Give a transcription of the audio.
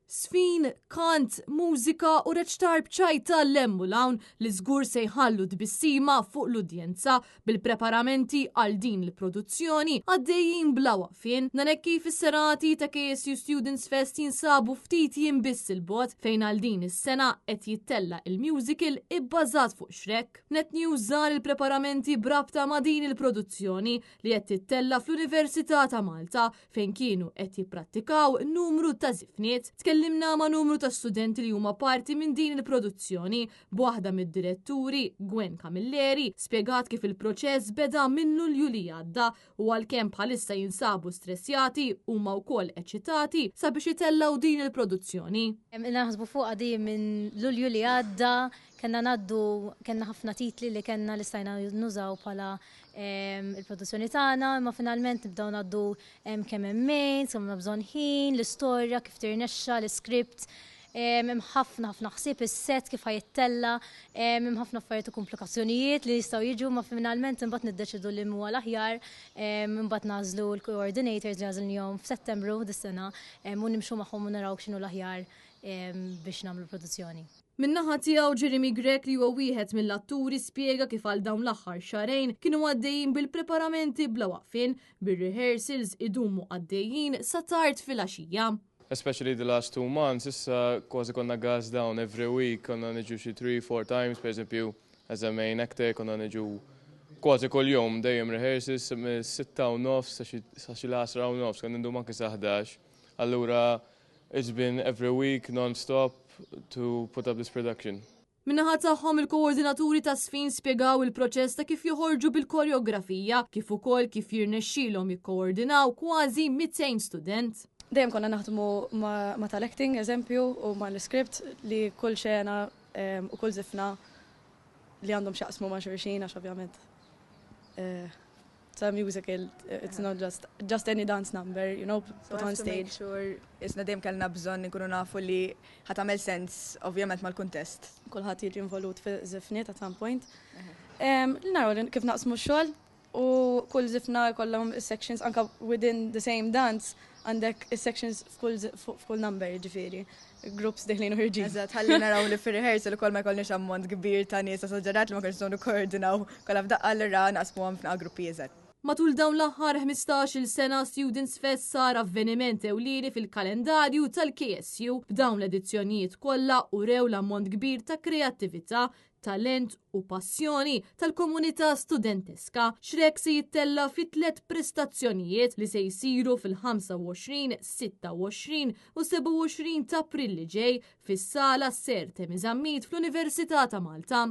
Sfin, kant, mużika u reċtar bċajta l-lemmu lawn li żgur se jħallu dbissima fuq l-udjenza bil-preparamenti għal din l-produzzjoni għaddejjin bla waqfien. Nanek kif is-serati ta' KSU Students Fest jinsabu ftit jinbiss il-bot fejn għal din is-sena qed jittella il-musical ibbażat fuq Shrek. Net News żar il-preparamenti brabta ma' din il-produzzjoni li qed tittella fl-Università ta' Malta fejn kienu qed jipprattikaw numru ta' żifniet. Tkellimna ma' numru ta' studenti li huma parti minn din il-produzzjoni b'waħda mid-diretturi Gwen Camilleri spjegat kif il-proċess beda minn Lulju li għadda u għalkemm bħalissa jinsabu stressjati huma wkoll eċċitati sabiex jitellaw din il-produzzjoni. Naħsbu fuq għadi minn Lulju li għadda kena ħafna titli li kena li stajna nużaw pala il-produzzjoni tagħna, imma finalment nibdew ngħaddu kemm hemm kemm bżonn ħin, l-istorja kif tirnexxa, l-iskript, hemm ħafna ħsieb is-set kif ħajittella, hemm ħafna affarijiet u komplikazzjonijiet li jistgħu jiġu, ma finalment imbagħad niddeċidu li huwa l-aħjar, imbagħad nażlu l-coordinators li għażilnihom f'Settembru dis-sena u nimxu magħhom u naraw x'inhu l-aħjar biex nagħmlu l-produzzjoni. Min-naħa tiegħu Jeremy Grek li huwa wieħed mill-atturi spjega kif għal dawn l-aħħar xarejn kienu għaddejjin bil-preparamenti bla waqfin, bir-rehearsals idumu għaddejjin sa tard fil-għaxija. Especially the last 2 months, issa kważi konna gas down every week, konna niġu xi 3-4 times, per eżempju, as a main actor, konna niġu kważi kull jum dejjem rehearsals mis-6:30 sa xi l-10 u nofs, konna ndu manki sa 11. Allura it's been every week non-stop to put up this production. Minnaħa tagħhom il-koordinaturi ta' Sfin spjegaw il-proċess ta' kif joħorġu bil-koreografija, kif ukoll kif jirnexxielhom jikkoordinaw kważi 200 student. Dejjem konna naħdmu ma' tal-acting, eżempju, u ma' l-script li kull xena u kull zifna li għandhom xaqsmu ma' xurxin, għax ovvjament. It's a musical, it's not just any dance number, you know, put on stage. Isna dejjem kellna bżonn nkunu nafu li ħatamel sens ovvjament mal-kuntest. Kulħadd jiġi involut fi żifniet at some point. Naraw kif naqsmu x-xogħol u kull żifna jkollhom sections anka within the same dance għandek sections f'kull number ġifieri. Groups deħlin u ħirġin. Eżatt, ħalli naraw li fir-rehearsal ukoll ma jkollniex ammont kbir ta' nies assoġġerat li ma kienx nikkoordinaw kollha f'daqqa l-ra naqsmuhom f'naqa gruppi eżatt. Matul dawn l-aħħar 15-il sena Students Fest sar avveniment ewlieni fil-kalendarju tal-KSU b'dawn l-edizzjonijiet kollha u rew l-ammont kbir ta' kreattività, talent u passjoni tal-komunità studenteska. Shrek se jittella fi 3 prestazzjonijiet li se jsiru fil-25, 26 u 27 ta' April li ġej fis-sala Ser Temiż Ammit fl-Università ta' Malta.